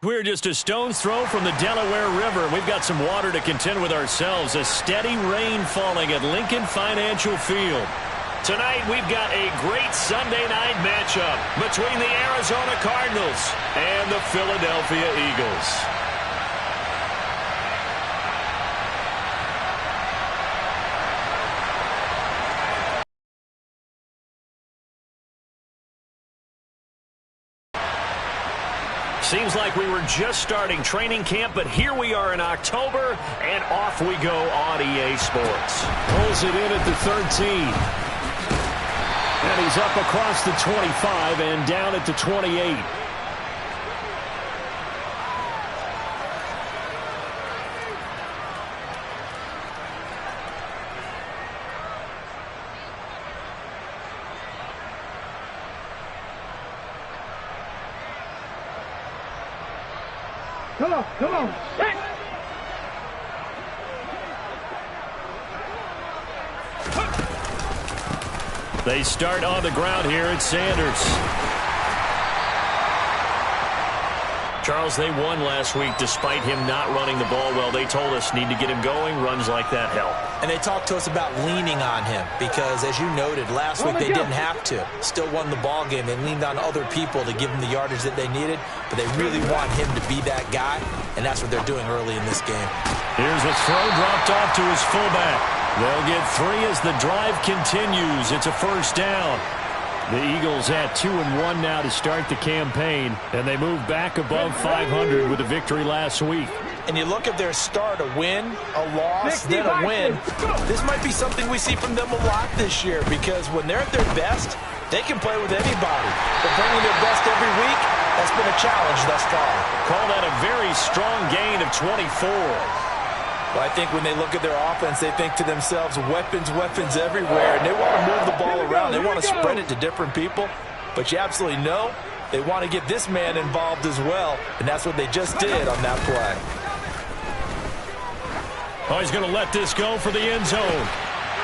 We're just a stone's throw from the Delaware River. We've got some water to contend with ourselves. A steady rain falling at Lincoln Financial Field. Tonight, we've got a great Sunday night matchup between the Arizona Cardinals and the Philadelphia Eagles. Seems like we were just starting training camp, but here we are in October, and off we go on EA Sports. Pulls it in at the 13. And he's up across the 25 and down at the 28. Come on. Hey. They start on the ground here at Sanders. Charles, they won last week despite him not running the ball well. They told us need to get him going. Runs like that help. And they talked to us about leaning on him because, as you noted, last week they didn't have to. Still won the ball game. They leaned on other people to give them the yardage that they needed, but they really want him to be that guy, and that's what they're doing early in this game. Here's a throw dropped off to his fullback. They'll get 3 as the drive continues. It's a first down. The Eagles at 2-1 now to start the campaign, and they move back above 500 with a victory last week. And you look at their start, a win, a loss, then a win. This might be something we see from them a lot this year because when they're at their best, they can play with anybody. But bringing their best every week, that's been a challenge thus far. Call that a very strong gain of 24. Well, I think when they look at their offense, they think to themselves, weapons everywhere, and they want to move the ball around. They want to spread it to different people, but you absolutely know they want to get this man involved as well, and that's what they just did on that play. Oh, he's going to let this go for the end zone.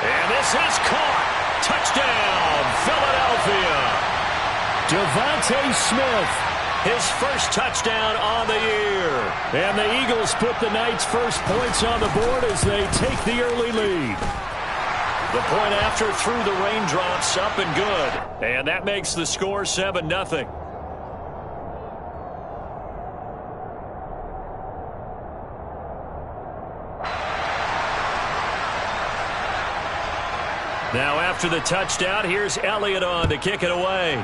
And this is caught. Touchdown, Philadelphia. Devontae Smith. His first touchdown on the year. And the Eagles put the night's first points on the board as they take the early lead. The point after through the raindrops, up and good. And that makes the score 7-0. Now after the touchdown, here's Elliott on to kick it away.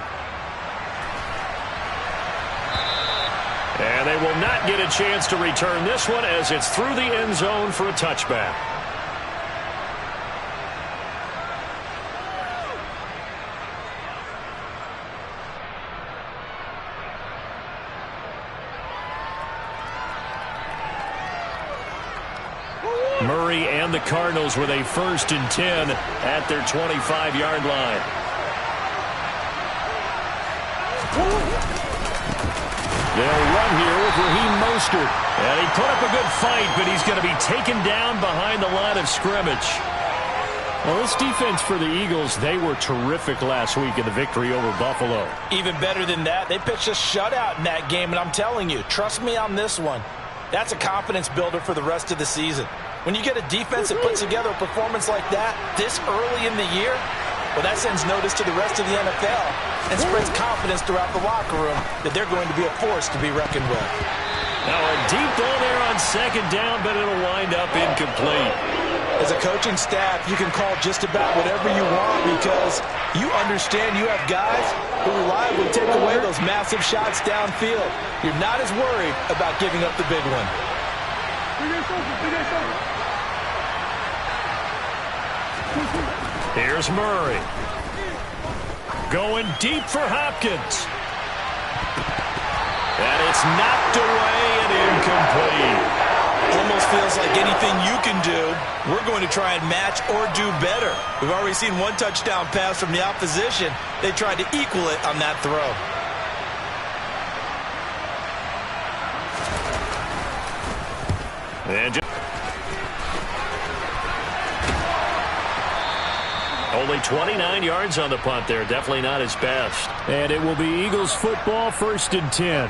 And they will not get a chance to return this one as it's through the end zone for a touchback. Murray and the Cardinals with a 1st and 10 at their 25-yard line. They'll run here with Raheem Mostert. And he put up a good fight, but he's going to be taken down behind the line of scrimmage. Well, this defense for the Eagles, they were terrific last week in the victory over Buffalo. Even better than that, they pitched a shutout in that game, and I'm telling you, trust me on this one. That's a confidence builder for the rest of the season. When you get a defense that puts together a performance like that this early in the year, well, that sends notice to the rest of the NFL and spreads confidence throughout the locker room that they're going to be a force to be reckoned with. Now a deep ball there on 2nd down, but it'll wind up incomplete. As a coaching staff, you can call just about whatever you want because you understand you have guys who reliably take away those massive shots downfield. You're not as worried about giving up the big one. Here's Murray. Going deep for Hopkins. And it's knocked away and incomplete. Almost feels like anything you can do, we're going to try and match or do better. We've already seen one touchdown pass from the opposition. They tried to equal it on that throw. And only 29 yards on the punt there. Definitely not his best. And it will be Eagles football, 1st and 10.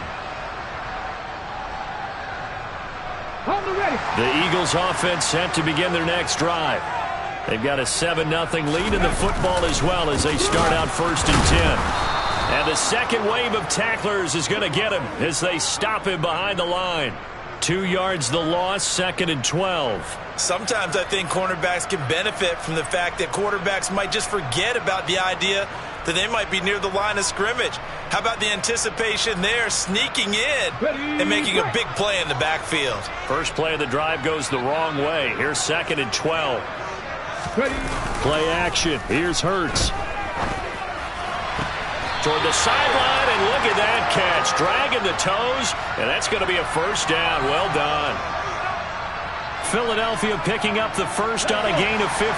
The Eagles offense set to begin their next drive. They've got a 7-0 lead in the football as well as they start out 1st and 10. And the second wave of tacklers is going to get him as they stop him behind the line. 2 yards the loss, 2nd and 12. Sometimes I think cornerbacks can benefit from the fact that quarterbacks might just forget about the idea that they might be near the line of scrimmage. How about the anticipation there, sneaking in and making a big play in the backfield? First play of the drive goes the wrong way. Here's 2nd and 12. Play action. Here's Hurts. Toward the sideline, and look at that catch. Dragging the toes, and that's going to be a first down. Well done. Philadelphia picking up the first on a gain of 15.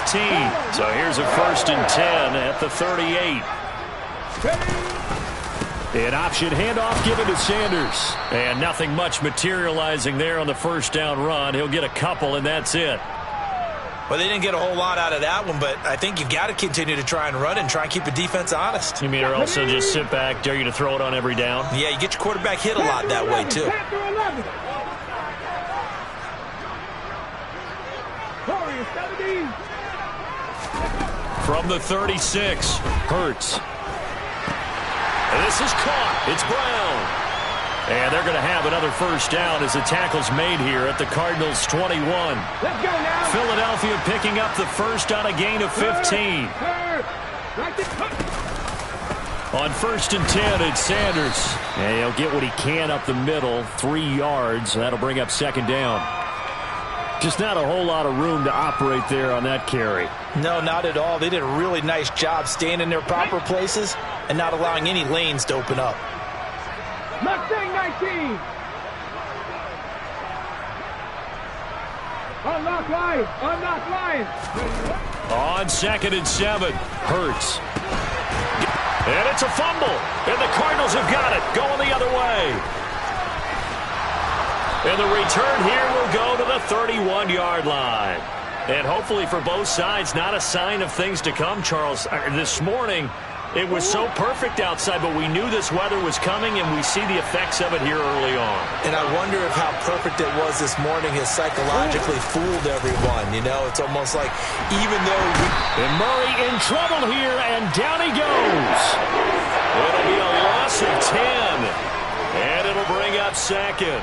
So here's a 1st and 10 at the 38. An option handoff given to Sanders. And nothing much materializing there on the first down run. He'll get a couple, and that's it. Well, they didn't get a whole lot out of that one, but I think you've got to continue to try and run and try and keep the defense honest. You mean or also just sit back, dare you to throw it on every down? Yeah, you get your quarterback hit a lot that way, too. From the 36, Hurts. And this is caught. It's Brown. And they're going to have another first down as the tackle's made here at the Cardinals' 21. Let's go now. Philadelphia picking up the first on a gain of 15. On 1st and 10, it's Sanders. And he'll get what he can up the middle, 3 yards. That'll bring up 2nd down. Just not a whole lot of room to operate there on that carry. No, not at all. They did a really nice job staying in their proper places and not allowing any lanes to open up. Mustang 19. Unlock line. Unlock line. On 2nd and 7, Hurts. And it's a fumble. And the Cardinals have got it. Going the other way. And the return here will go to the 31-yard line. And hopefully for both sides, not a sign of things to come, Charles. This morning, it was so perfect outside, but we knew this weather was coming, and we see the effects of it here early on. And I wonder if how perfect it was this morning has psychologically fooled everyone. You know, it's almost like even though And Murray in trouble here, and down he goes. It'll be a loss of 10, and it'll bring up 2nd.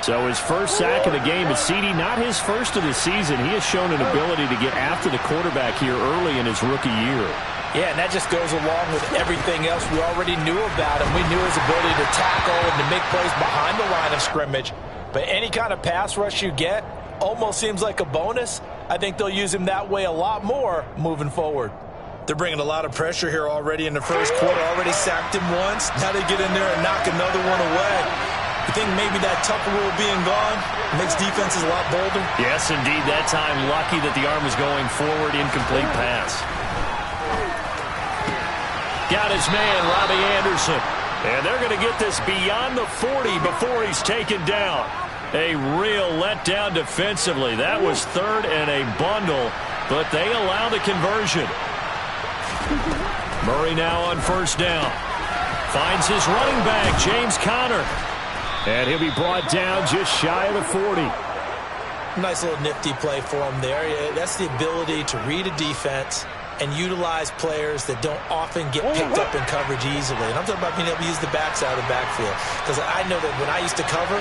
So his first sack of the game is CD, not his first of the season. He has shown an ability to get after the quarterback here early in his rookie year. Yeah, and that just goes along with everything else we already knew about him. We knew his ability to tackle and to make plays behind the line of scrimmage. But any kind of pass rush you get almost seems like a bonus. I think they'll use him that way a lot more moving forward. They're bringing a lot of pressure here already in the first quarter. Already sacked him once. Now they get in there and knock another one away. You think maybe that Tucker rule being gone makes defenses a lot bolder? Yes, indeed. That time lucky that the arm was going forward. Incomplete pass. Got his man, Robbie Anderson. And they're going to get this beyond the 40 before he's taken down. A real letdown defensively. That was 3rd and a bundle, but they allow the conversion. Murray now on 1st down. Finds his running back, James Conner. And he'll be brought down just shy of the 40. Nice little nifty play for him there. That's the ability to read a defense and utilize players that don't often get picked up in coverage easily. And I'm talking about being able to use the backside of the backfield. Because I know that when I used to cover,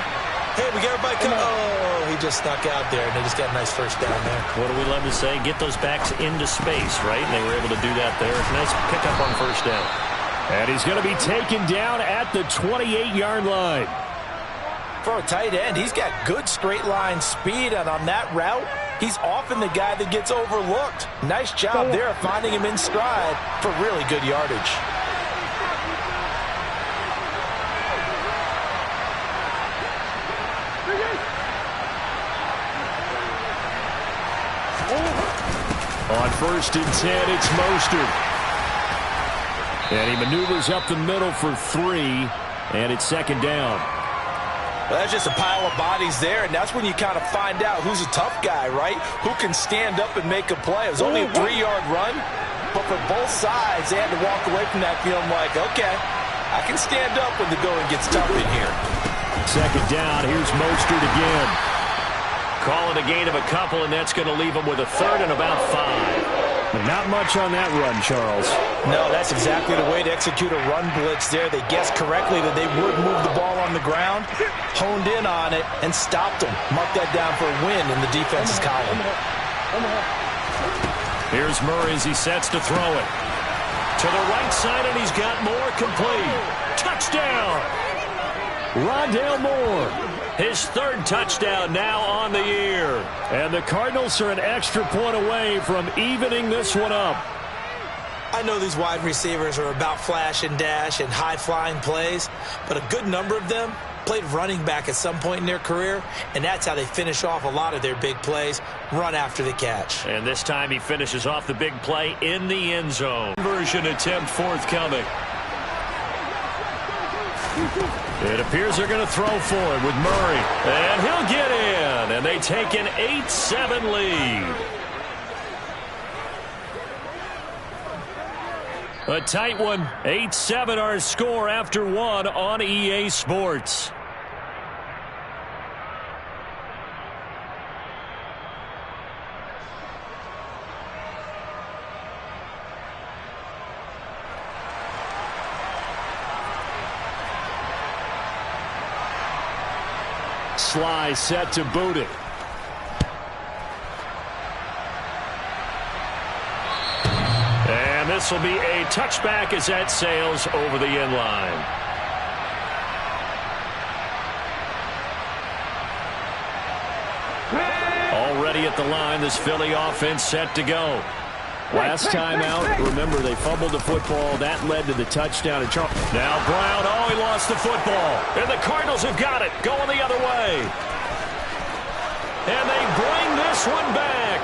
hey, we got everybody come. Oh, he just snuck out there, and they just got a nice first down there. What do we love to say? Get those backs into space, right? And they were able to do that there. Nice pickup on 1st down. And he's going to be taken down at the 28-yard line. For a tight end, he's got good straight line speed, and on that route, he's often the guy that gets overlooked. Nice job there finding him in stride for really good yardage. On 1st and 10, it's Mostert. And he maneuvers up the middle for 3, and it's 2nd down. Well, that's just a pile of bodies there, and that's when you kind of find out who's a tough guy, right? Who can stand up and make a play. It was only a 3-yard run, but for both sides, they had to walk away from that feeling like, okay, I can stand up when the going gets tough in here. 2nd down, here's Mostert again. Call it a gain of a couple, and that's going to leave them with a third and about 5. Not much on that run, Charles. No, that's exactly the way to execute a run blitz there. They guessed correctly that they would move the ball on the ground, honed in on it, and stopped them. Mark that down for a win in the defense's column. Here's Murray as he sets to throw it. To the right side, and he's got Moore complete. Touchdown! Rondale Moore. His third touchdown now on the year. And the Cardinals are an extra point away from evening this one up. I know these wide receivers are about flash and dash and high-flying plays, but a good number of them played running back at some point in their career, and that's how they finish off a lot of their big plays, run after the catch. And this time he finishes off the big play in the end zone. Conversion attempt forthcoming. It appears they're going to throw for it with Murray. And he'll get in. And they take an 8-7 lead. A tight one. 8-7 our score after one on EA Sports. Sly set to boot it. And this will be a touchback as that sails over the end line. Already at the line, this Philly offense set to go. Last time out, remember, they fumbled the football. That led to the touchdown. And now Brown, oh, he lost the football. And the Cardinals have got it, going the other way. And they bring this one back.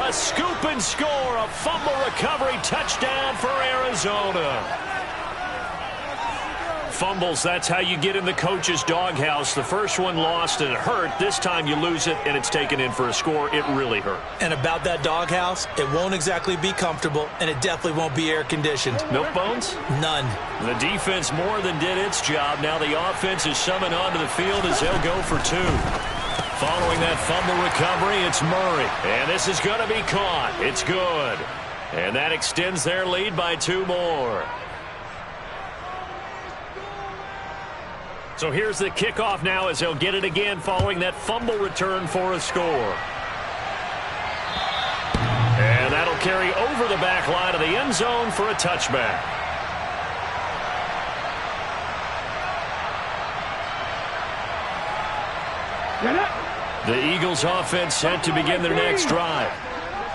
A scoop and score, a fumble recovery touchdown for Arizona. Fumbles, that's how you get in the coach's doghouse. The first one lost and it hurt. This time you lose it and it's taken in for a score. It really hurt. And about that doghouse, it won't exactly be comfortable, and it definitely won't be air-conditioned. Milk bones? None. The defense more than did its job. Now the offense is summoned onto the field as they'll go for 2. Following that fumble recovery, it's Murray. And this is going to be caught. It's good. And that extends their lead by 2 more. So here's the kickoff now as they'll get it again following that fumble return for a score. And that'll carry over the back line of the end zone for a touchback. The Eagles offense set to begin their next drive.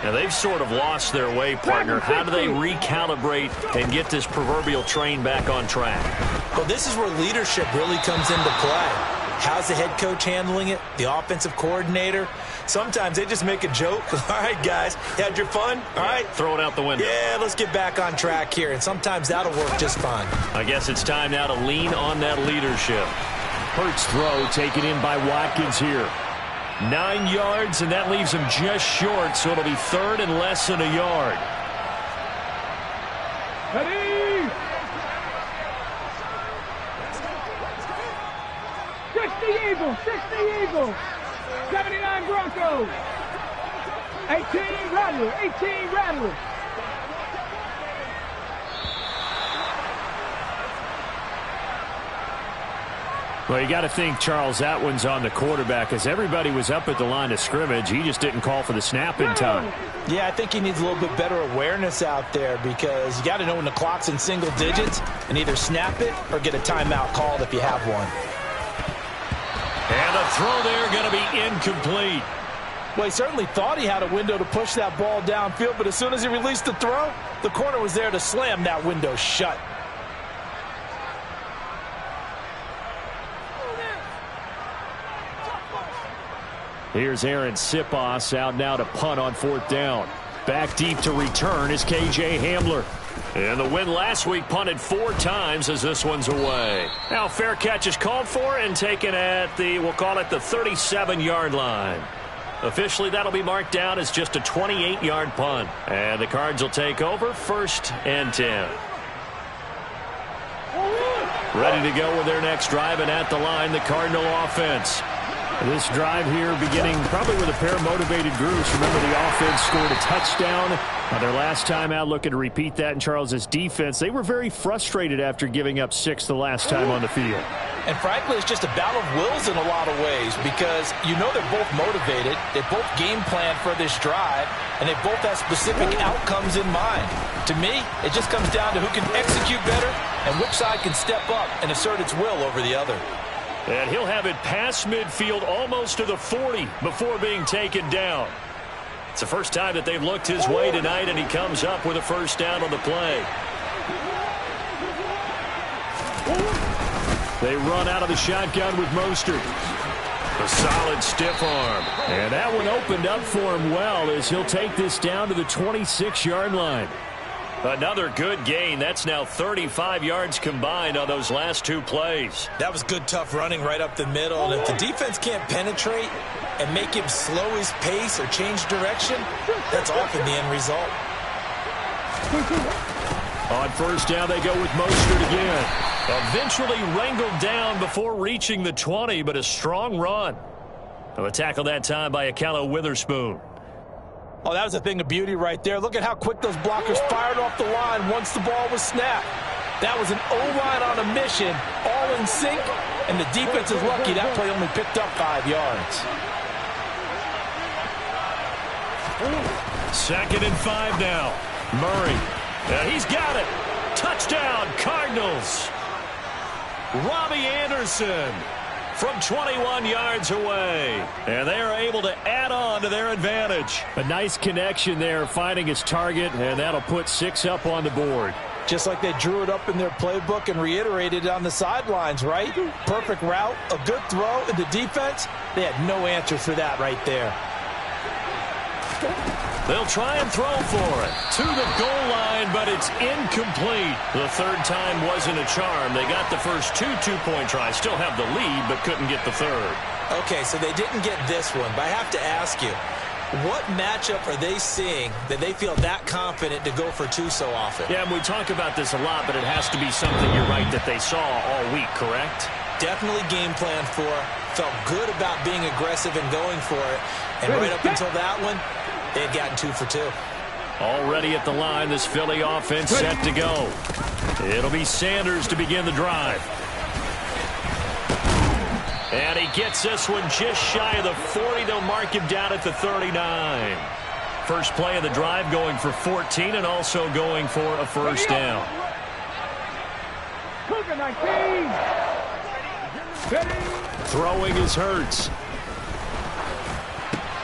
Now, they've sort of lost their way, partner. How do they recalibrate and get this proverbial train back on track? Well, this is where leadership really comes into play. How's the head coach handling it? The offensive coordinator? Sometimes they just make a joke. All right, guys, had your fun? All right. Throw it out the window. Yeah, let's get back on track here. And sometimes that'll work just fine. I guess it's time now to lean on that leadership. Hurts throw taken in by Watkins here. 9 yards, and that leaves him just short, so it'll be third and less than a yard. Ready? 60 Eagles, 60 Eagles. 79 Broncos. 18 Rattlers, 18 Rattlers. Well, you got to think, Charles, that one's on the quarterback as everybody was up at the line of scrimmage. He just didn't call for the snap in time. Yeah, I think he needs a little bit better awareness out there because you got to know when the clock's in single digits and either snap it or get a timeout called if you have one. And the throw there going to be incomplete. Well, he certainly thought he had a window to push that ball downfield, but as soon as he released the throw, the corner was there to slam that window shut. Here's Aaron Sipos out now to punt on 4th down. Back deep to return is KJ Hamler. And the win last week punted 4 times as this one's away. Now fair catch is called for and taken at the, we'll call it the 37-yard line. Officially, that'll be marked down as just a 28-yard punt. And the Cards will take over 1st and 10. Ready to go with their next drive, and at the line, the Cardinal offense. This drive here beginning probably with a pair of motivated groups. Remember, the offense scored a touchdown on their last time out, looking to repeat that in Charles's defense. They were very frustrated after giving up 6 the last time on the field. And frankly, it's just a battle of wills in a lot of ways because you know they're both motivated, they both game plan for this drive, and they both have specific outcomes in mind. To me, it just comes down to who can execute better and which side can step up and assert its will over the other. And he'll have it past midfield almost to the 40 before being taken down. It's the first time that they've looked his way tonight, and he comes up with a first down on the play. They run out of the shotgun with Mostert. A solid stiff arm. And that one opened up for him well as he'll take this down to the 26-yard line. Another good gain. That's now 35 yards combined on those last 2 plays. That was good, tough running right up the middle. And if the defense can't penetrate and make him slow his pace or change direction, that's often the end result. On first down, they go with Mostert again. Eventually wrangled down before reaching the 20, but a strong run. A tackle that time by Akala Witherspoon. Oh, that was a thing of beauty right there. Look at how quick those blockers fired off the line once the ball was snapped. That was an O-line on a mission, all in sync, and the defense is lucky that play only picked up 5 yards. 2nd and 5 now. Murray. He's got it. Touchdown, Cardinals. Robbie Anderson from 21 yards away. And they are able to add on to their advantage. A nice connection there, finding his target, and that'll put 6 up on the board. Just like they drew it up in their playbook and reiterated it on the sidelines, right? Perfect route, a good throw, and the defense, they had no answer for that right there. They'll try and throw for it to the goal line, but it's incomplete. The 3rd time wasn't a charm. They got the first 2 two-point tries, still have the lead, but couldn't get the 3rd. Okay, so they didn't get this one, but I have to ask you, what matchup are they seeing that they feel that confident to go for 2 so often? Yeah, and we talk about this a lot, but it has to be something, you're right, that they saw all week, correct? Definitely game planned for, felt good about being aggressive and going for it, and right up until that one, they had gotten 2 for 2. Already at the line, this Philly offense set to go. It'll be Sanders to begin the drive. And he gets this one just shy of the 40. They'll mark him down at the 39. First play of the drive going for 14 and also going for a first down. Throwing is Hurts.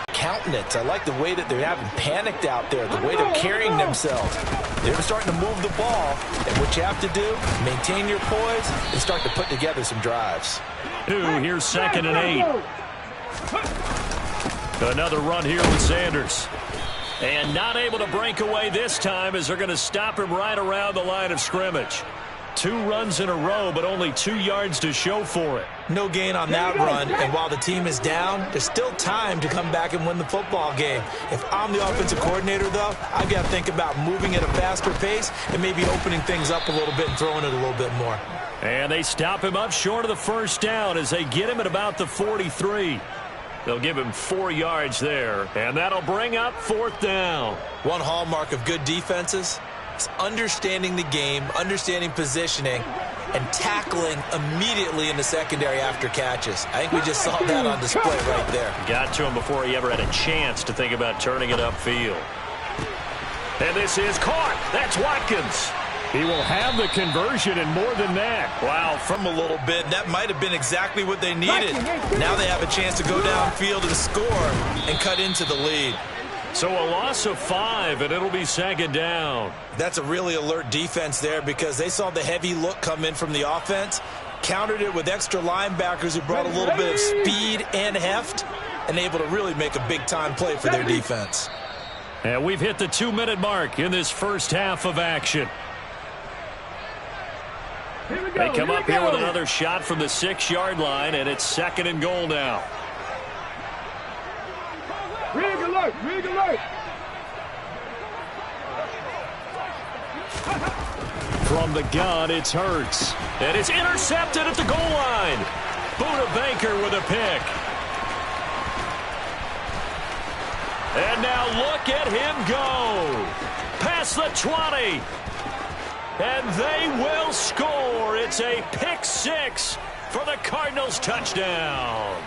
Countenance. I like the way that they're having panicked out there, the way they're carrying themselves. They're starting to move the ball, and what you have to do, maintain your poise and start to put together some drives. Here's 2nd and 8. Another run here with Sanders. And not able to break away this time as they're going to stop him right around the line of scrimmage. 2 runs in a row, but only 2 yards to show for it. No gain on that run, and while the team is down, there's still time to come back and win the football game. If I'm the offensive coordinator, though, I've got to think about moving at a faster pace and maybe opening things up a little bit and throwing it a little bit more. And they stop him up short of the first down as they get him at about the 43. They'll give him 4 yards there, and that'll bring up 4th down. One hallmark of good defenses is understanding the game, understanding positioning, and tackling immediately in the secondary after catches. I think we just saw that on display right there. Got to him before he ever had a chance to think about turning it upfield. And this is caught. That's Watkins. He will have the conversion and more than that. Wow, from a little bit. That might have been exactly what they needed. Now they have a chance to go downfield and score and cut into the lead. So a loss of 5, and it'll be 2nd down. That's a really alert defense there because they saw the heavy look come in from the offense, countered it with extra linebackers who brought a little bit of speed and heft, and able to really make a big-time play for their defense. And we've hit the 2-minute mark in this first half of action. They come up here with another shot from the 6-yard line, and it's 2nd and goal now. Rig alert! Rig alert! From the gun, it's Hurts. And it's intercepted at the goal line. Buda Baker with a pick. And now look at him go. Past the 20. And they will score. It's a pick six for the Cardinals touchdown.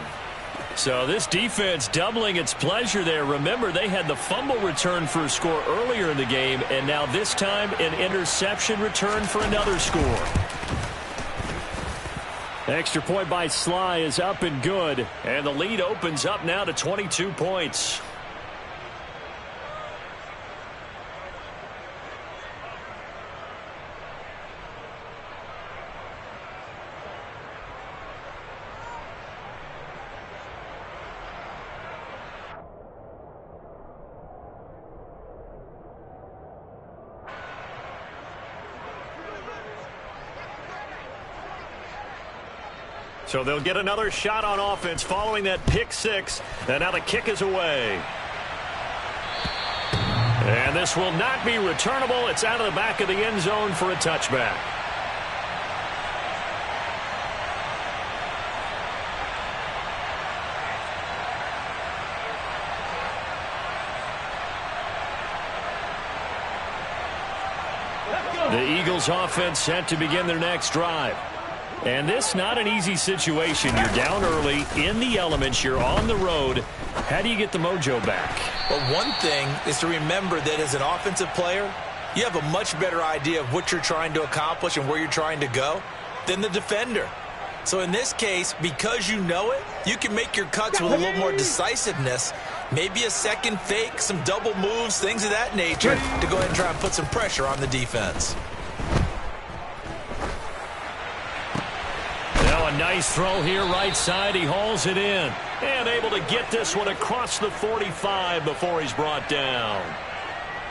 So this defense doubling its pleasure there. Remember, they had the fumble return for a score earlier in the game, and now this time an interception return for another score. Extra point by Sly is up and good, and the lead opens up now to 22 points. So they'll get another shot on offense following that pick six. And now the kick is away. And this will not be returnable. It's out of the back of the end zone for a touchback. The Eagles offense set to begin their next drive. And this not an easy situation. You're down early, in the elements, you're on the road. How do you get the mojo back? Well, one thing is to remember that as an offensive player, you have a much better idea of what you're trying to accomplish and where you're trying to go than the defender. So in this case, because you know it, you can make your cuts with a little more decisiveness. Maybe a second fake, some double moves, things of that nature to go ahead and try and put some pressure on the defense. Now a nice throw here right side. He hauls it in. And able to get this one across the 45 before he's brought down.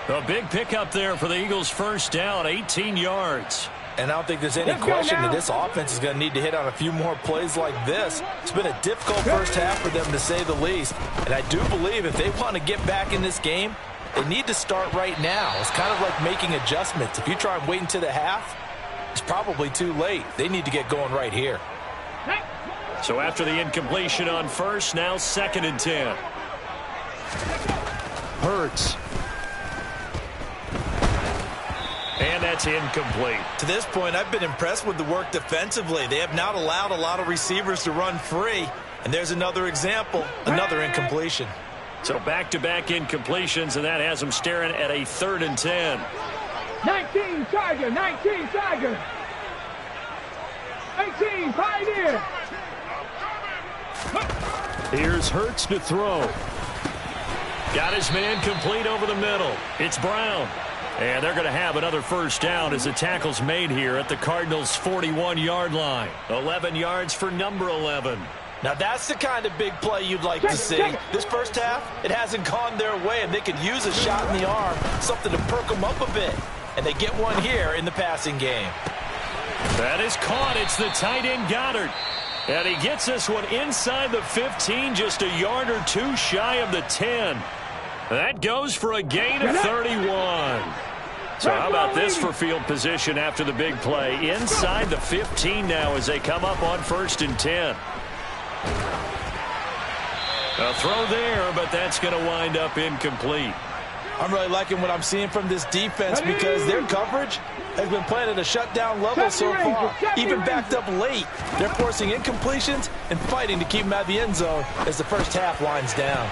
A big pickup there for the Eagles' first down, 18 yards. And I don't think there's any question that this offense is going to need to hit on a few more plays like this. It's been a difficult first half for them, to say the least. And I do believe if they want to get back in this game, they need to start right now. It's kind of like making adjustments. If you try and wait until the half, it's probably too late. They need to get going right here. So after the incompletion on first, now 2nd and 10. Hurts. And that's incomplete. To this point, I've been impressed with the work defensively. They have not allowed a lot of receivers to run free. And there's another example, another incompletion. So back-to-back incompletions, and that has them staring at a 3rd and 10. 19 Tiger, 19 Tiger. 18 Pioneer. Here's Hurts to throw. Got his man complete over the middle. It's Brown. And they're going to have another first down as the tackle's made here at the Cardinals' 41-yard line. 11 yards for number 11. Now that's the kind of big play you'd like to see. This first half, it hasn't gone their way, and they could use a shot in the arm, something to perk them up a bit. And they get one here in the passing game. That is caught. It's the tight end Goddard. And he gets this one inside the 15, just a yard or two shy of the 10. That goes for a gain of 31. So how about this for field position after the big play? Inside the 15 now as they come up on 1st and 10. A throw there, but that's going to wind up incomplete. I'm really liking what I'm seeing from this defense because their coverage has been playing at a shutdown level so far. Even backed up late, they're forcing incompletions and fighting to keep them out of the end zone as the first half winds down.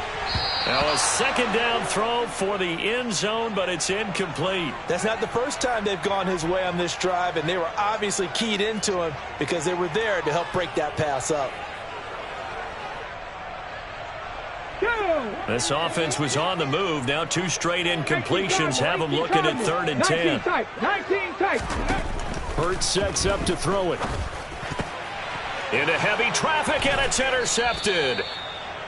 Now a 2nd down throw for the end zone, but it's incomplete. That's not the first time they've gone his way on this drive, and they were obviously keyed into him because they were there to help break that pass up. This offense was on the move. Now 2 straight incompletions have them looking at 3rd and 10. 19 tight. Hurts sets up to throw it. Into heavy traffic, and it's intercepted.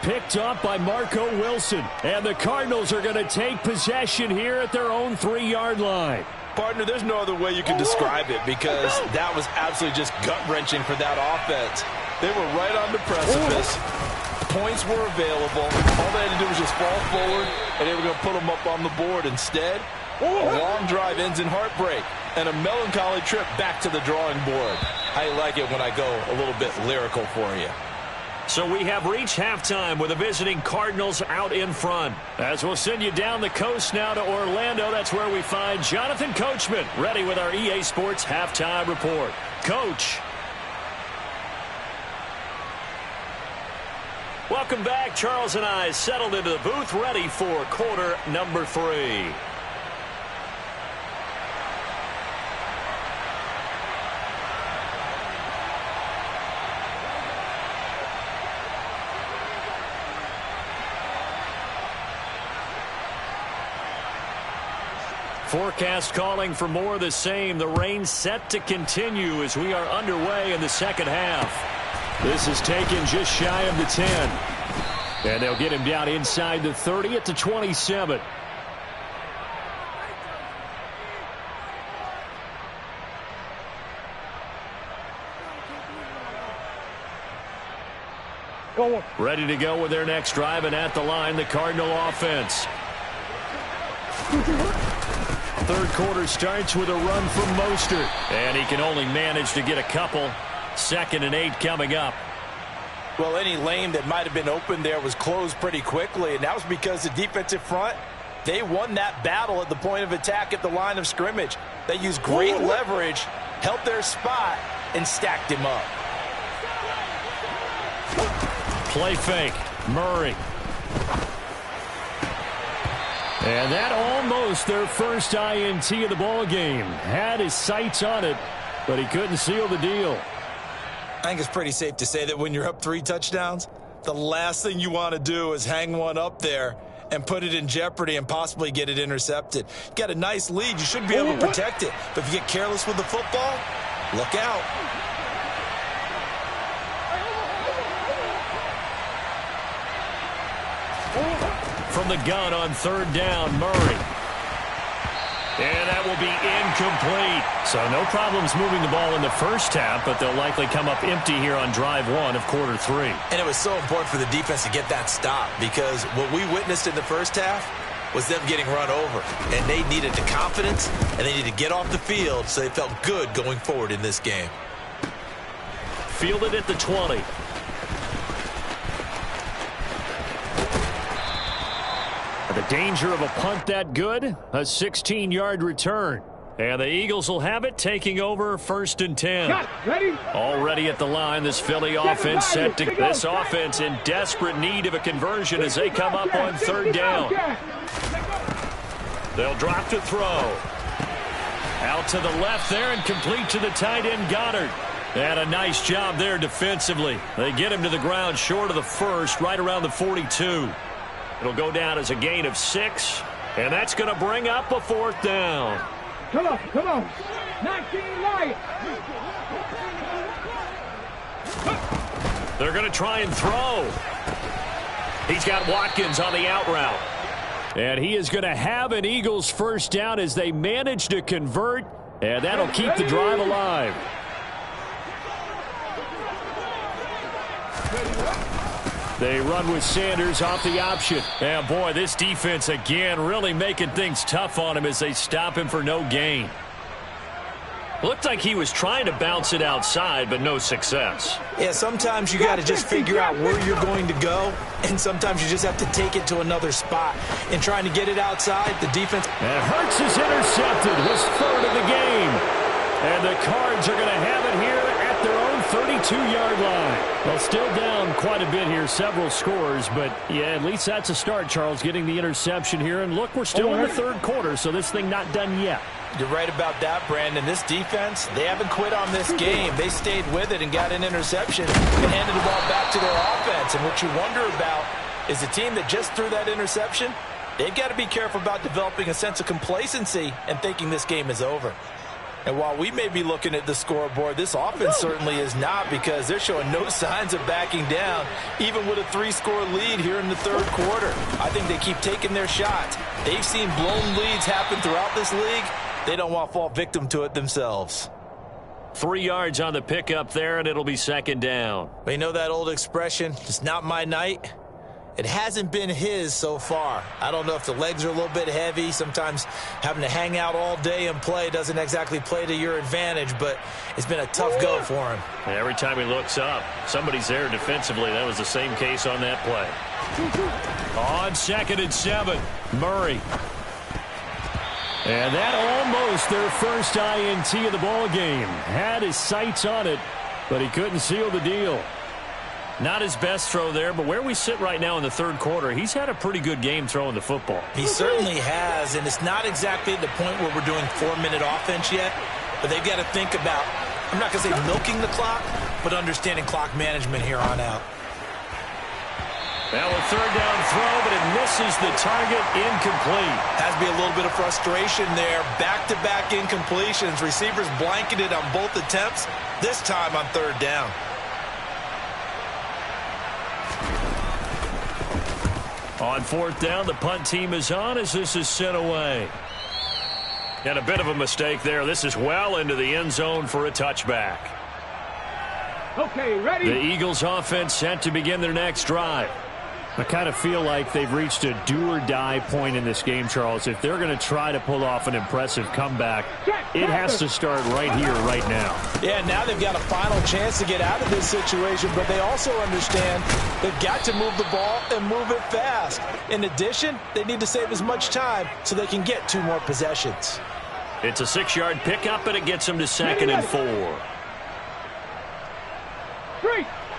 Picked up by Marco Wilson. And the Cardinals are going to take possession here at their own 3-yard line. Partner, there's no other way you can describe it because that was absolutely just gut-wrenching for that offense. They were right on the precipice. Points were available. All they had to do was just fall forward, and they were going to put them up on the board. Instead, a long drive ends in heartbreak and a melancholy trip back to the drawing board. I like it when I go a little bit lyrical for you. So we have reached halftime with the visiting Cardinals out in front. As we'll send you down the coast now to Orlando, that's where we find Jonathan Coachman ready with our EA Sports halftime report. Coach. Welcome back. Charles and I settled into the booth ready for quarter number 3. Forecast calling for more of the same. The rain set to continue as we are underway in the second half. This is taken just shy of the 10. And they'll get him down inside the 30 at the 27. Ready to go with their next drive, and at the line, the Cardinal offense. Third quarter starts with a run from Mostert, and he can only manage to get a couple. 2nd and 8 coming up. Well, any lane that might have been open there was closed pretty quickly, and that was because the defensive front, they won that battle at the point of attack at the line of scrimmage. They used great leverage, held their spot, and stacked him up. Play fake. Murray. And that almost their first INT of the ball game. Had his sights on it, but he couldn't seal the deal. I think it's pretty safe to say that when you're up 3 touchdowns, the last thing you want to do is hang one up there and put it in jeopardy and possibly get it intercepted. You got a nice lead. You should be able to protect it. But if you get careless with the football, look out. From the gun on 3rd down, Murray. And that will be incomplete. So no problems moving the ball in the first half, but they'll likely come up empty here on drive 1 of quarter 3. And it was so important for the defense to get that stop, because what we witnessed in the first half was them getting run over. And they needed the confidence, and they needed to get off the field so they felt good going forward in this game. Fielded at the 20. The danger of a punt that good, a 16-yard return. And the Eagles will have it, taking over 1st and 10. Ready? Already at the line, this Philly offense set to this offense in desperate need of a conversion as they come up on 3rd down. They'll drop to throw. Out to the left there and complete to the tight end Goddard. And a nice job there defensively. They get him to the ground short of the first, right around the 42. It'll go down as a gain of 6, and that's going to bring up a 4th down. Come on, come on. 19 light. They're going to try and throw. He's got Watkins on the out route. And he is going to have an Eagles 1st down as they manage to convert, and that'll keep the drive alive. They run with Sanders off the option. And, boy, this defense, again, really making things tough on him as they stop him for no gain. Looked like he was trying to bounce it outside, but no success. Yeah, sometimes you got to just figure out where you're going to go, and sometimes you just have to take it to another spot. In trying to get it outside, the defense... And Hurts is intercepted, his 3rd of the game. And the Cards are going to have it here at their own 32-yard line. Well, still down quite a bit here, several scores, but yeah, at least that's a start, Charles, getting the interception here. And look, we're still in the 3rd quarter, so this thing not done yet. You're right about that, Brandon. This defense, they haven't quit on this game. They stayed with it and got an interception and handed the ball back to their offense. And what you wonder about is the team that just threw that interception, they've got to be careful about developing a sense of complacency and thinking this game is over. And while we may be looking at the scoreboard, this offense certainly is not, because they're showing no signs of backing down, even with a 3-score lead here in the 3rd quarter. I think they keep taking their shots. They've seen blown leads happen throughout this league. They don't want to fall victim to it themselves. 3 yards on the pickup there, and it'll be 2nd down. But you know that old expression, it's not my night? It hasn't been his so far. I don't know if the legs are a little bit heavy. Sometimes having to hang out all day and play doesn't exactly play to your advantage, but it's been a tough go for him. Every time he looks up, somebody's there defensively. That was the same case on that play. On 2nd and 7, Murray. And that almost their first INT of the ball game. Had his sights on it, but he couldn't seal the deal. Not his best throw there, but where we sit right now in the third quarter, he's had a pretty good game throwing the football. He certainly has, and it's not exactly at the point where we're doing 4-minute offense yet, but they've got to think about, I'm not going to say milking the clock, but understanding clock management here on out. Now a 3rd down throw, but it misses the target, incomplete. Has to be a little bit of frustration there. Back-to-back incompletions. Receivers blanketed on both attempts, this time on 3rd down. On 4th down, the punt team is on as this is sent away. And a bit of a mistake there. This is well into the end zone for a touchback. Okay, ready? The Eagles offense set to begin their next drive. I kind of feel like they've reached a do-or-die point in this game, Charles. If they're going to try to pull off an impressive comeback, it has to start right here, right now. Yeah, now they've got a final chance to get out of this situation, but they also understand they've got to move the ball and move it fast. In addition, they need to save as much time so they can get 2 more possessions. It's a 6-yard pickup, and it gets them to 2nd and 4.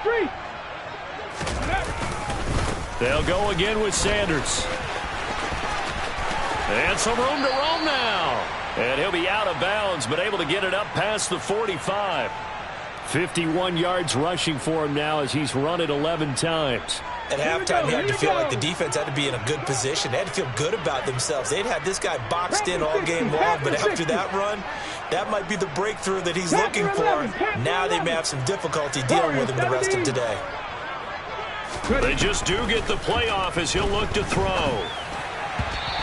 3. They'll go again with Sanders. And some room to roam now. And he'll be out of bounds, but able to get it up past the 45. 51 yards rushing for him now as he's run it 11 times. At halftime, he had to feel like the defense had to be in a good position. They had to feel good about themselves. They'd had this guy boxed in all game long, but after that run, that might be the breakthrough that he's looking for. Now they may have some difficulty dealing with him the rest of today. They just do get the playoff as he'll look to throw.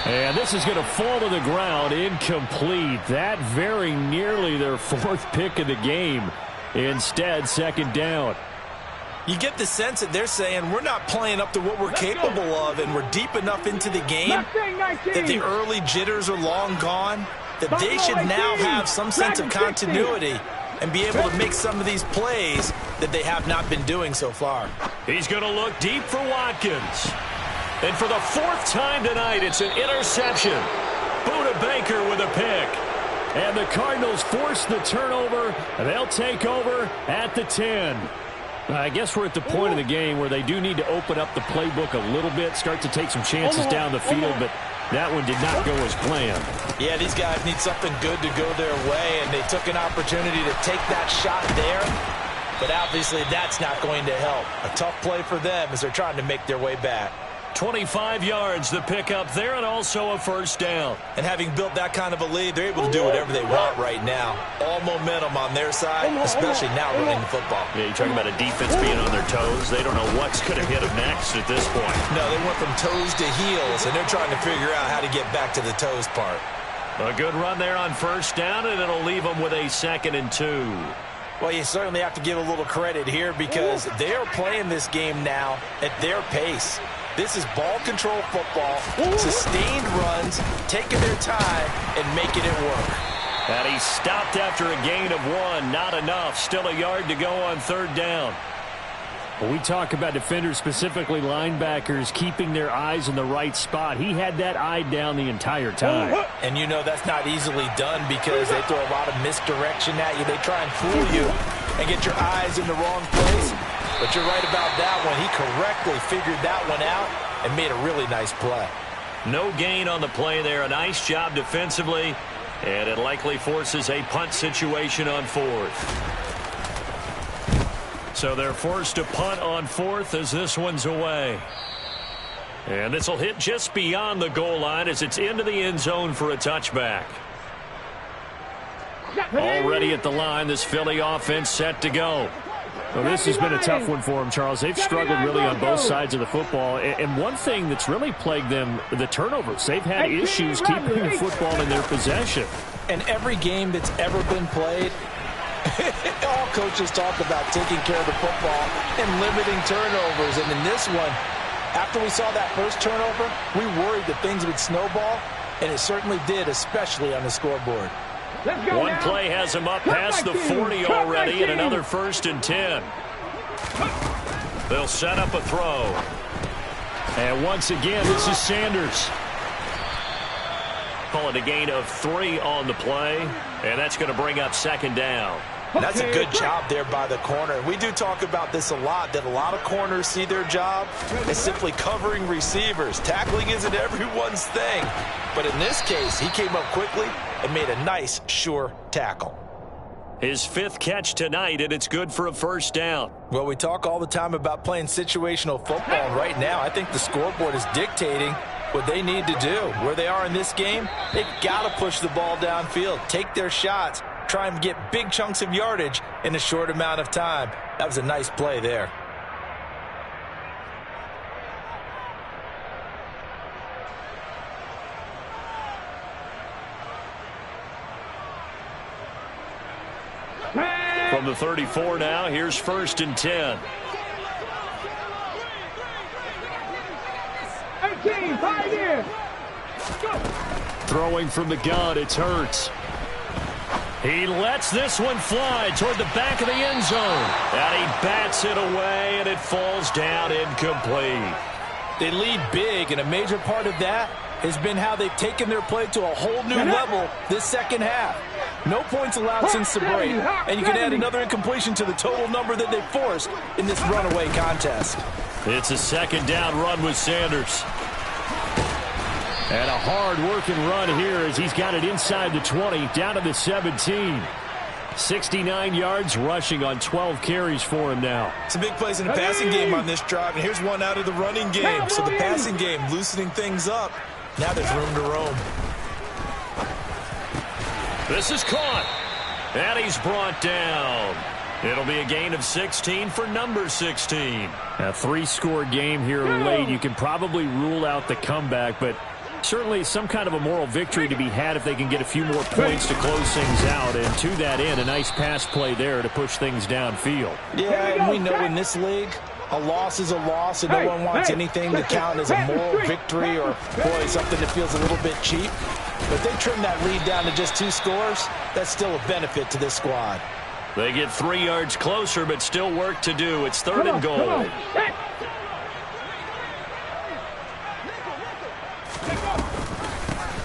And this is going to fall to the ground, incomplete. That very nearly their 4th pick of the game. Instead, 2nd down. You get the sense that they're saying we're not playing up to what we're capable of, and we're deep enough into the game that the early jitters are long gone, that they should now have some sense of continuity and be able to make some of these plays that they have not been doing so far. He's going to look deep for Watkins. And for the 4th time tonight, it's an interception. Buda Baker with a pick. And the Cardinals force the turnover, and they'll take over at the 10. I guess we're at the point of the game where they do need to open up the playbook a little bit, start to take some chances down the field, but that one did not go as planned. Yeah, these guys need something good to go their way, and they took an opportunity to take that shot there, but obviously that's not going to help. A tough play for them as they're trying to make their way back. 25 yards the pickup there, and also a 1st down. And having built that kind of a lead, they're able to do whatever they want right now. All momentum on their side, especially now running the football. Yeah, you're talking about a defense being on their toes. They don't know what's going to hit them next at this point. No, they went from toes to heels, and they're trying to figure out how to get back to the toes part. A good run there on 1st down, and it'll leave them with a 2nd and 2. Well, you certainly have to give a little credit here because they are playing this game now at their pace. This is ball control football, sustained runs, taking their time and making it work. And he stopped after a gain of 1. Not enough. Still a yard to go on 3rd down. When we talk about defenders, specifically linebackers, keeping their eyes in the right spot, he had that eye down the entire time. And you know that's not easily done because they throw a lot of misdirection at you. They try and fool you and get your eyes in the wrong place. But you're right about that one. He correctly figured that one out and made a really nice play. No gain on the play there. A nice job defensively. And it likely forces a punt situation on 4th. So they're forced to punt on 4th as this one's away. And this will hit just beyond the goal line as it's into the end zone for a touchback. Already at the line, this Philly offense set to go. Well, this has been a tough one for them, Charles. They've struggled really on both sides of the football. And one thing that's really plagued them, the turnovers. They've had issues keeping the football in their possession. And every game that's ever been played, all coaches talk about taking care of the football and limiting turnovers. And in this one, After we saw that first turnover, we worried that things would snowball, and it certainly did, especially on the scoreboard. One play has him up past the 40 already, and another 1st and 10. They'll set up a throw. And once again, this is Sanders. Call it a gain of 3 on the play, and that's going to bring up 2nd down. That's a good job there by the corner. We do talk about this a lot, that a lot of corners see their job as simply covering receivers. Tackling isn't everyone's thing. But in this case, he came up quickly and made a nice, sure tackle. His 5th catch tonight, and it's good for a 1st down. Well, we talk all the time about playing situational football. And right now, I think the scoreboard is dictating what they need to do. Where they are in this game, they've got to push the ball downfield, take their shots, try and get big chunks of yardage in a short amount of time. That was a nice play there. From the 34 now, here's 1st and 10. 18, 5 in. Throwing from the gun, it's Hurts. He lets this one fly toward the back of the end zone. And he bats it away, and it falls down incomplete. They lead big, and a major part of that has been how they've taken their play to a whole new level this second half. No points allowed since the break, and you can add another incompletion to the total number that they forced in this runaway contest. It's a 2nd down run with Sanders. And a hard-working run here as he's got it inside the 20, down to the 17. 69 yards rushing on 12 carries for him now. Some big plays in the passing game on this drive, and here's one out of the running game. So the passing game loosening things up. Now there's room to roam. This is caught. And he's brought down. It'll be a gain of 16 for number 16. A 3-score game here late. You can probably rule out the comeback, but certainly some kind of a moral victory to be had if they can get a few more points to close things out. And to that end, a nice pass play there to push things downfield. Yeah, and we know in this league, a loss is a loss, and no one wants anything to count as a moral victory or, boy, something that feels a little bit cheap. But they trim that lead down to just 2 scores. That's still a benefit to this squad. They get 3 yards closer, but still work to do. It's 3rd and goal.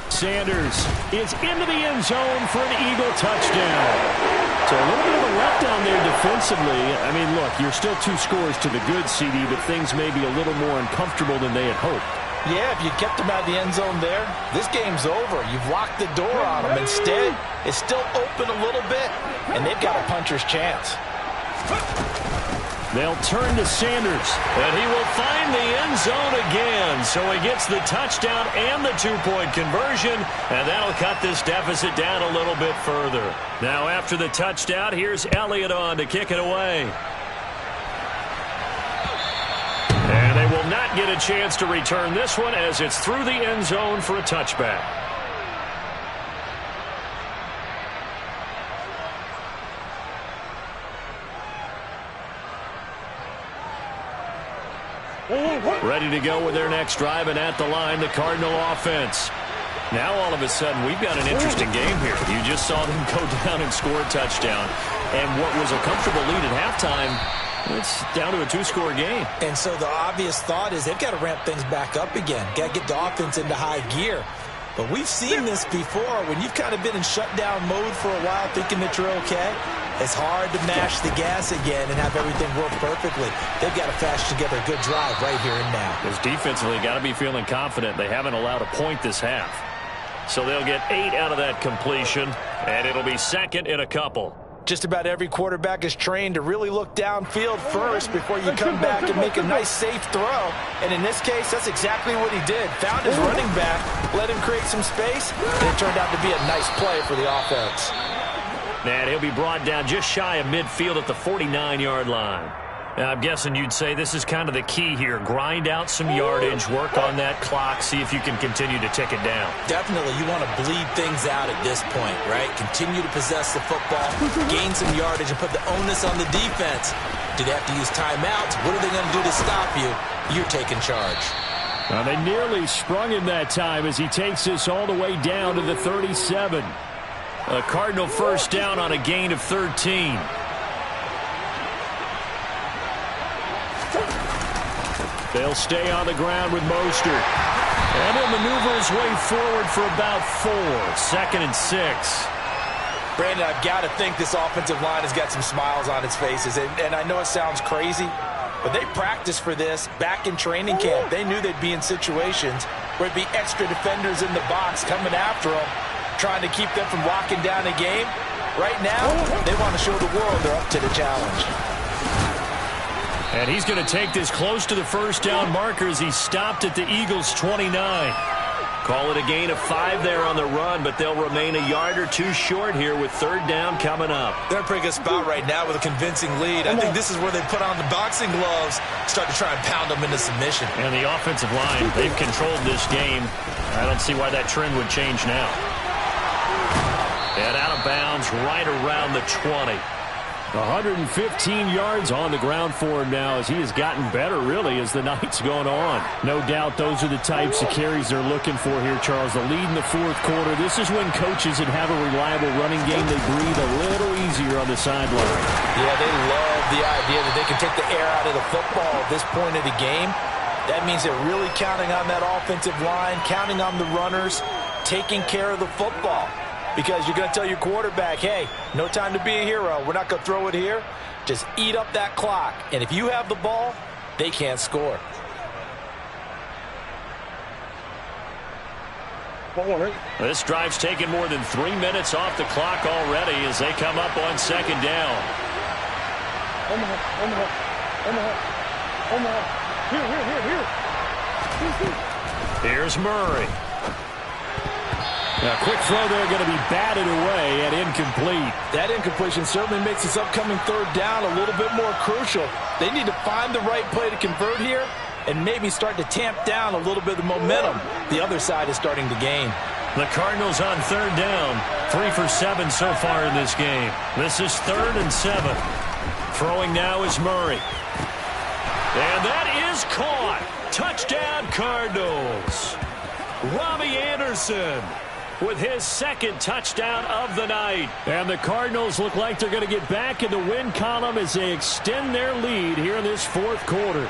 Sanders is into the end zone for an Eagle touchdown. So a little bit of a letdown there defensively. I mean, look, you're still 2 scores to the good, CD, but things may be a little more uncomfortable than they had hoped. Yeah, if you kept them out of the end zone there, this game's over. You've locked the door on them. Instead, it's still open a little bit, and they've got a puncher's chance. They'll turn to Sanders. And he will find the end zone again. So he gets the touchdown and the 2-point conversion, and that'll cut this deficit down a little bit further. Now after the touchdown, here's Elliott on to kick it away. And they will not get a chance to return this one as it's through the end zone for a touchback. Ready to go with their next drive, and at the line, the Cardinal offense. Now all of a sudden, we've got an interesting game here. You just saw them go down and score a touchdown. And what was a comfortable lead at halftime, it's down to a 2-score game. And so the obvious thought is they've got to ramp things back up again. Got to get the offense into high gear. But we've seen this before. When you've kind of been in shutdown mode for a while thinking that you're okay, it's hard to mash the gas again and have everything work perfectly. They've got to fashion together a good drive right here and now. Because defensively, got to be feeling confident. They haven't allowed a point this half. So they'll get 8 out of that completion, and it'll be 2nd and a couple. Just about every quarterback is trained to really look downfield first before you come back and make a nice, safe throw. And in this case, that's exactly what he did. Found his running back, let him create some space, and it turned out to be a nice play for the offense. And he'll be brought down just shy of midfield at the 49-yard line. Now, I'm guessing you'd say this is kind of the key here. Grind out some yardage, work on that clock, see if you can continue to tick it down. Definitely. You want to bleed things out at this point, right? Continue to possess the football, gain some yardage, and put the onus on the defense. Do they have to use timeouts? What are they going to do to stop you? you're taking charge. Well, they nearly sprung him that time as he takes this all the way down to the 37. A Cardinal first down on a gain of 13. They'll stay on the ground with Mostert. And he'll maneuver his way forward for about 4. 2nd and 6. Brandon, I've got to think this offensive line has got some smiles on its faces. And I know it sounds crazy, but they practiced for this back in training camp. They knew they'd be in situations where it'd be extra defenders in the box coming after them, trying to keep them from locking down a game. Right now, they want to show the world they're up to the challenge. And he's going to take this close to the first down marker as he stopped at the Eagles' 29. Call it a gain of 5 there on the run, but they'll remain a yard or 2 short here with 3rd down coming up. They're in a pretty good spot right now with a convincing lead. I think this is where they put on the boxing gloves, start to try and pound them into submission. And the offensive line, they've controlled this game. I don't see why that trend would change now. And out of bounds right around the 20. 115 yards on the ground for him now as he has gotten better, really, as the night's gone on. No doubt those are the types of carries they're looking for here, Charles. The lead in the 4th quarter. This is when coaches that have a reliable running game, they breathe a little easier on the sideline. Yeah, they love the idea that they can take the air out of the football at this point of the game. That means they're really counting on that offensive line, counting on the runners, taking care of the football. Because you're going to tell your quarterback, hey, no time to be a hero. We're not going to throw it here. Just eat up that clock. And if you have the ball, they can't score. This drive's taken more than 3 minutes off the clock already as they come up on 2nd down. Here's Murray. A quick throw there going to be batted away and incomplete. That incompletion certainly makes this upcoming 3rd down a little bit more crucial. They need to find the right play to convert here and maybe start to tamp down a little bit of momentum the other side is starting to gain. The Cardinals on 3rd down. 3 for 7 so far in this game. This is 3rd and 7. Throwing now is Murray. And that is caught. Touchdown Cardinals. Robbie Anderson with his 2nd touchdown of the night. And the Cardinals look like they're going to get back in the win column as they extend their lead here in this 4th quarter.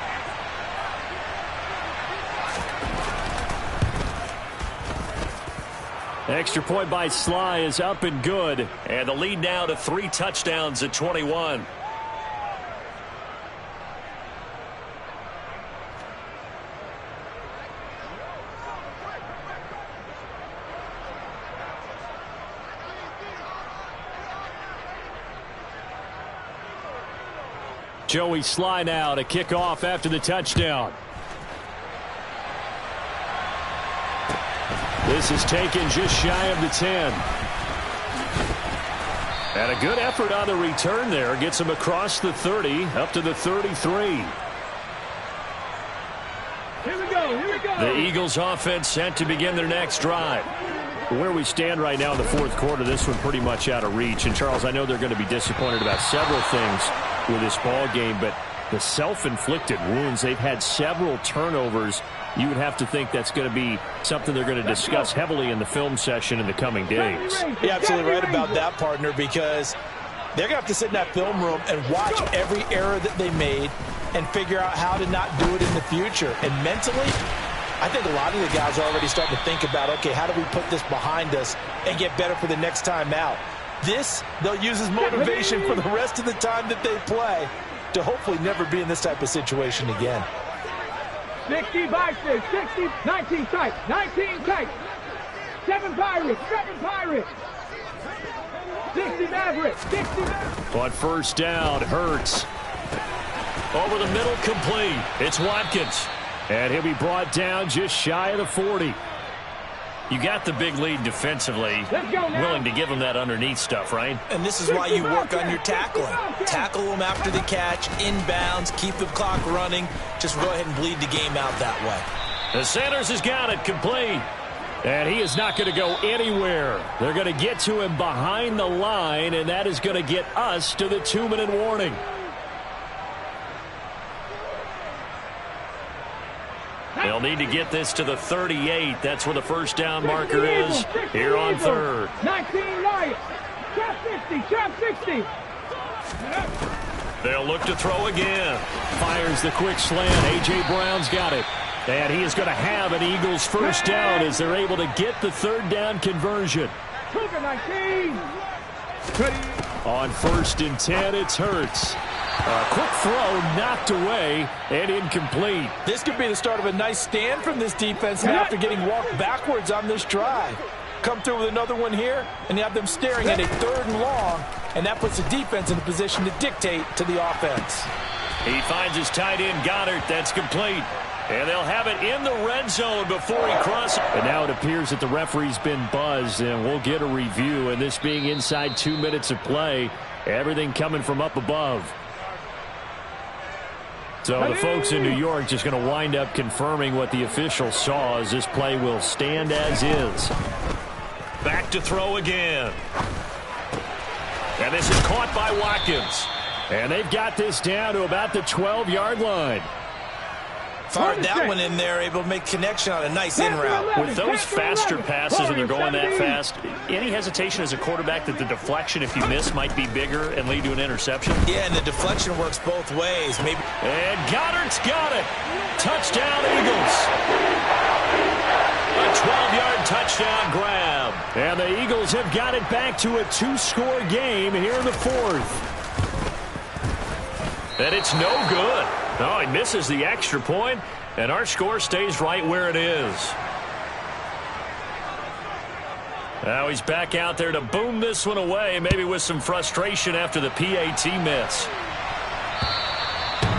Extra point by Sly is up and good. And the lead now to 3 touchdowns at 21. Joey Sly now to kick off after the touchdown. This is taken just shy of the 10. And a good effort on the return there. Gets him across the 30 up to the 33. Here we go. The Eagles offense set to begin their next drive. Where we stand right now in the 4th quarter, this one pretty much out of reach. And, Charles, I know they're going to be disappointed about several things with this ball game, but the self-inflicted wounds, they've had several turnovers. You would have to think that's going to be something they're going to discuss heavily in the film session in the coming days. You're absolutely right about that, partner, because they're going to have to sit in that film room and watch every error that they made and figure out how to not do it in the future. And mentally, I think a lot of the guys are already starting to think about, okay, how do we put this behind us and get better for the next time out? This, they'll use as motivation for the rest of the time that they play to hopefully never be in this type of situation again. 60 Vikings, 60, 19 tight, 19 tight. 7 Pirates, 60 Mavericks, 60 Mavericks. On first down, Hurts. Over the middle, complete. It's Watkins. And he'll be brought down just shy of the 40. You got the big lead defensively. Willing to give him that underneath stuff, right? And this is why you work on your tackling. Tackle them after the catch, inbounds, keep the clock running. Just go ahead and bleed the game out that way. The Sanders has got it complete. And he is not going to go anywhere. They're going to get to him behind the line, and that is going to get us to the 2-minute warning. They'll need to get this to the 38. That's where the first down marker is here on third. 19 Lions. Trap 60. Trap 60. They'll look to throw again. Fires the quick slant. A.J. Brown's got it. And he is going to have an Eagles first down as they're able to get the third down conversion. Cougar 19. On 1st and 10, it's Hurts. A quick throw knocked away and incomplete. This could be the start of a nice stand from this defense now after getting walked backwards on this drive. Come through with another one here, and you have them staring at a 3rd and long, and that puts the defense in a position to dictate to the offense. He finds his tight end, Goddard. That's complete. And they'll have it in the red zone before he crosses. And now it appears that the referee's been buzzed, and we'll get a review. And this being inside 2 minutes of play, everything coming from up above. So the folks in New York just going to wind up confirming what the official saw, as this play will stand as is. Back to throw again. And this is caught by Watkins. And they've got this down to about the 12-yard line. Fired that one in there, able to make connection on a nice in route. With those faster passes and they're going that fast, any hesitation as a quarterback that the deflection, if you miss, might be bigger and lead to an interception? Yeah, and the deflection works both ways. Maybe. And Goddard's got it. Touchdown, Eagles. A 12-yard touchdown grab. And the Eagles have got it back to a 2-score game here in the 4th. And it's no good. No, he misses the extra point, and our score stays right where it is. Now he's back out there to boom this one away, maybe with some frustration after the PAT miss.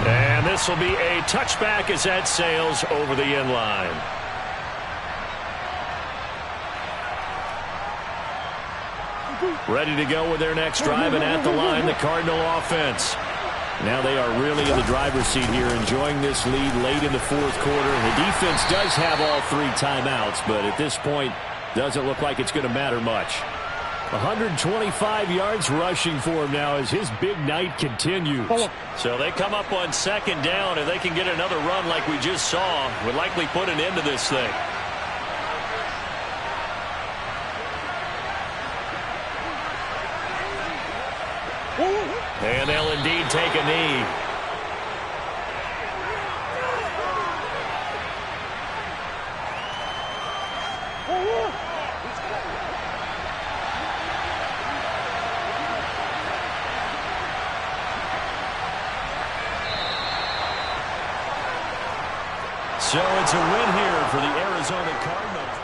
And this will be a touchback as that sails over the end line. Ready to go with their next drive, and at the line, the Cardinal offense. Now they are really in the driver's seat here, enjoying this lead late in the 4th quarter. And the defense does have all 3 timeouts, but at this point, doesn't look like it's going to matter much. 125 yards rushing for him now as his big night continues. So they come up on 2nd down, and they can get another run like we just saw. Would likely put an end to this thing. And they'll indeed take a knee. So it's a win here for the Arizona Cardinals.